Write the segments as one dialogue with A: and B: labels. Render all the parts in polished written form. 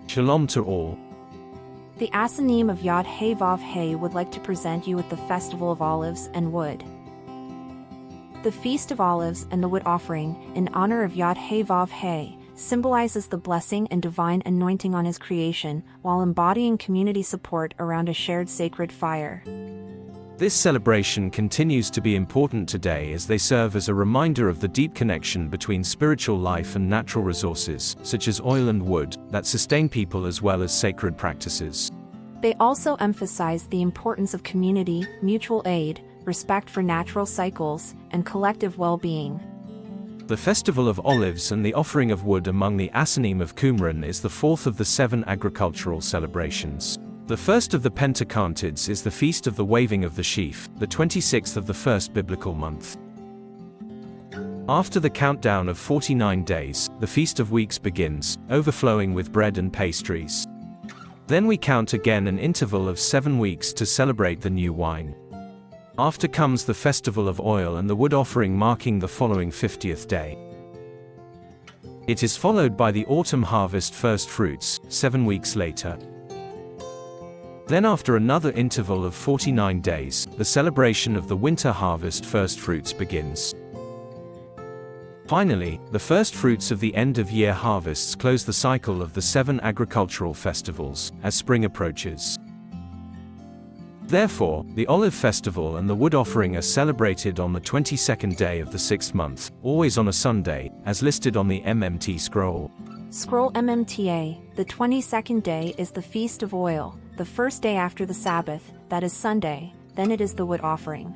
A: Shalom to all.
B: The Asanim of YHWH would like to present you with the Festival of Olives and Wood. The Feast of Olives and the Wood Offering, in honor of YHWH, symbolizes the blessing and divine anointing on his creation, while embodying community support around a shared sacred fire.
A: This celebration continues to be important today as they serve as a reminder of the deep connection between spiritual life and natural resources, such as oil and wood, that sustain people as well as sacred practices.
B: They also emphasize the importance of community, mutual aid, respect for natural cycles, and collective well-being.
A: The Festival of Olives and the Offering of Wood among the Asanim of Qumran is the fourth of the 7 agricultural celebrations. The first of the Pentacantids is the Feast of the Waving of the Sheaf, the 26th of the first biblical month. After the countdown of 49 days, the Feast of Weeks begins, overflowing with bread and pastries. Then we count again an interval of 7 weeks to celebrate the new wine. After comes the Festival of Oil and the Wood Offering, marking the following 50th day. It is followed by the autumn harvest first fruits, 7 weeks later. Then after another interval of 49 days, the celebration of the winter harvest first fruits begins. Finally, the first fruits of the end-of-year harvests close the cycle of the 7 agricultural festivals, as spring approaches. Therefore, the Olive Festival and the Wood Offering are celebrated on the 22nd day of the 6th month, always on a Sunday, as listed on the MMT scroll.
B: Scroll MMTA, the 22nd day is the Feast of Oil, the first day after the Sabbath, that is Sunday, then it is the Wood Offering.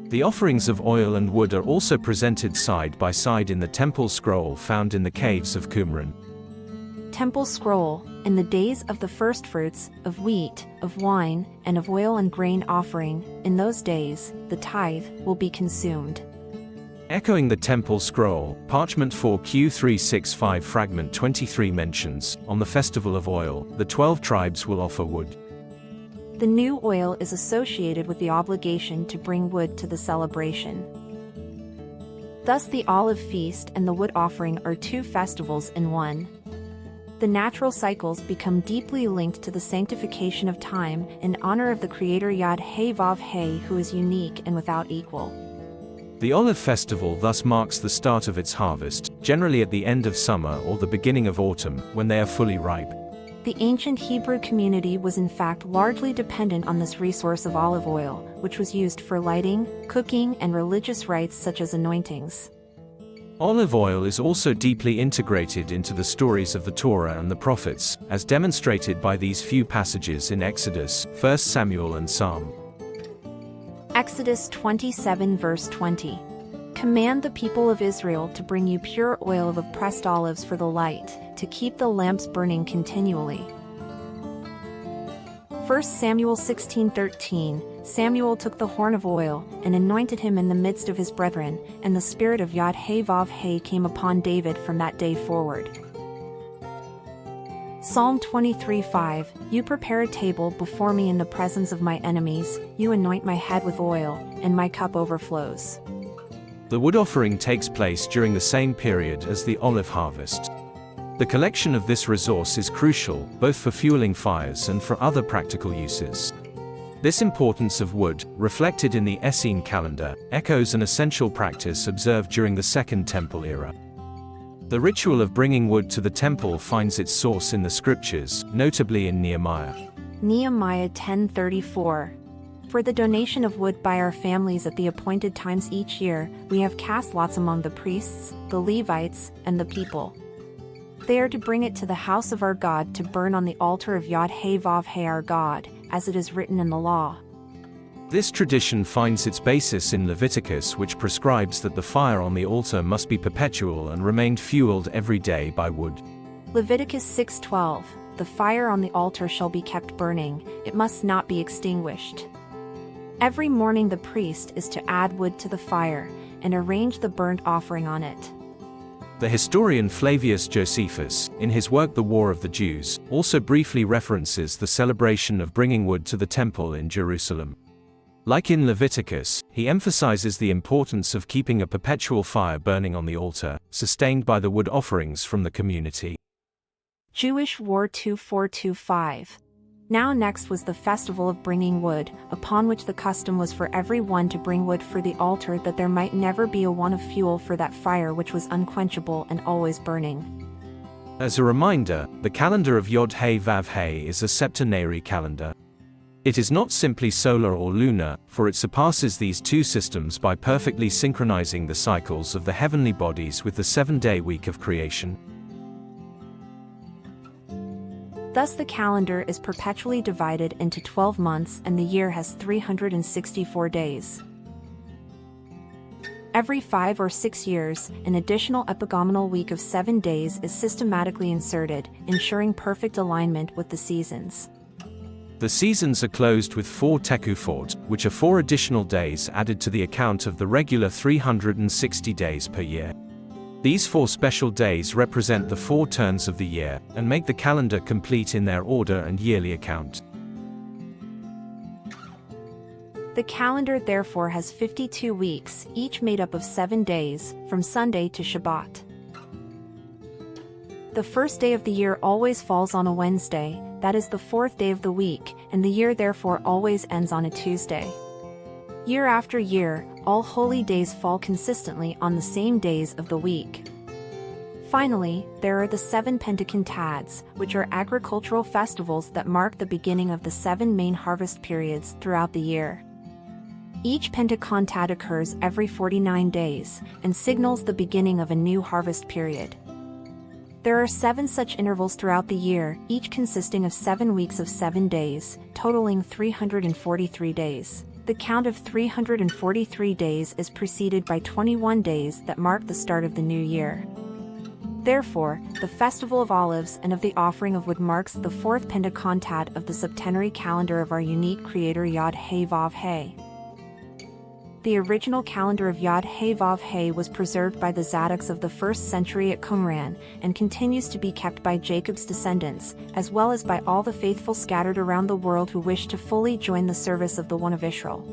A: The offerings of oil and wood are also presented side by side in the temple scroll found in the caves of Qumran.
B: Temple scroll, in the days of the firstfruits, of wheat, of wine, and of oil and grain offering, in those days, the tithe will be consumed.
A: Echoing the temple scroll, parchment 4Q365 fragment 23 mentions, on the Festival of Oil, the 12 tribes will offer wood.
B: The new oil is associated with the obligation to bring wood to the celebration. Thus the olive feast and the wood offering are 2 festivals in one. The natural cycles become deeply linked to the sanctification of time in honor of the Creator YHWH, who is unique and without equal.
A: The Olive Festival thus marks the start of its harvest, generally at the end of summer or the beginning of autumn, when they are fully ripe.
B: The ancient Hebrew community was in fact largely dependent on this resource of olive oil, which was used for lighting, cooking, and religious rites such as anointings.
A: Olive oil is also deeply integrated into the stories of the Torah and the prophets, as demonstrated by these few passages in Exodus, 1 Samuel and Psalm.
B: Exodus 27 verse 20. Command the people of Israel to bring you pure oil of pressed olives for the light, to keep the lamps burning continually. 1 Samuel 16:13. Samuel took the horn of oil, and anointed him in the midst of his brethren, and the Spirit of YHWH came upon David from that day forward. Psalm 23:5, You prepare a table before me in the presence of my enemies, you anoint my head with oil, and my cup overflows.
A: The wood offering takes place during the same period as the olive harvest. The collection of this resource is crucial, both for fueling fires and for other practical uses. This importance of wood, reflected in the Essene calendar, echoes an essential practice observed during the Second Temple era. The ritual of bringing wood to the temple finds its source in the scriptures, notably in Nehemiah.
B: Nehemiah 10:34. For the donation of wood by our families at the appointed times each year, we have cast lots among the priests, the Levites, and the people. They are to bring it to the house of our God to burn on the altar of YHWH our God, as it is written in the law.
A: This tradition finds its basis in Leviticus, which prescribes that the fire on the altar must be perpetual and remained fueled every day by wood.
B: Leviticus 6:12. The fire on the altar shall be kept burning, it must not be extinguished. Every morning the priest is to add wood to the fire, and arrange the burnt offering on it.
A: The historian Flavius Josephus, in his work The War of the Jews, also briefly references the celebration of bringing wood to the temple in Jerusalem. Like in Leviticus, he emphasizes the importance of keeping a perpetual fire burning on the altar, sustained by the wood offerings from the community.
B: YHWH War 2425. Now next was the festival of bringing wood, upon which the custom was for every one to bring wood for the altar, that there might never be a want of fuel for that fire which was unquenchable and always burning.
A: As a reminder, the calendar of YHWH is a septenary calendar. It is not simply solar or lunar, for it surpasses these two systems by perfectly synchronizing the cycles of the heavenly bodies with the 7-day week of creation.
B: Thus the calendar is perpetually divided into 12 months and the year has 364 days. Every 5 or 6 years, an additional epigomenal week of 7 days is systematically inserted, ensuring perfect alignment with the seasons.
A: The seasons are closed with 4 tekufort, which are 4 additional days added to the account of the regular 360 days per year. These 4 special days represent the 4 turns of the year, and make the calendar complete in their order and yearly account.
B: The calendar therefore has 52 weeks, each made up of 7 days, from Sunday to Shabbat. The first day of the year always falls on a Wednesday, that is the 4th day of the week, and the year therefore always ends on a Tuesday. Year after year, all holy days fall consistently on the same days of the week. Finally, there are the 7 Pentecontads, which are agricultural festivals that mark the beginning of the 7 main harvest periods throughout the year. Each Pentecontad occurs every 49 days, and signals the beginning of a new harvest period. There are 7 such intervals throughout the year, each consisting of 7 weeks of 7 days, totaling 343 days. The count of 343 days is preceded by 21 days that mark the start of the new year. Therefore, the Festival of Olives and of the Offering of Wood marks the 4th Pentecontad of the septenary calendar of our unique creator YHWH. The original calendar of YHWH was preserved by the Zadoks of the 1st century at Qumran, and continues to be kept by Jacob's descendants, as well as by all the faithful scattered around the world who wish to fully join the service of the One of Israel.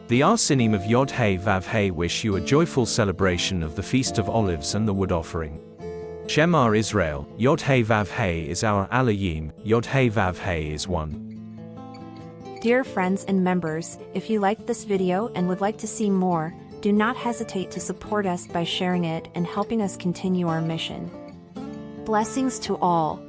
A: The Arsinim of YHWH wish you a joyful celebration of the Feast of Olives and the Wood Offering. Shema Israel, YHWH is our Elohim, YHWH is one.
B: Dear friends and members, if you liked this video and would like to see more, do not hesitate to support us by sharing it and helping us continue our mission. Blessings to all.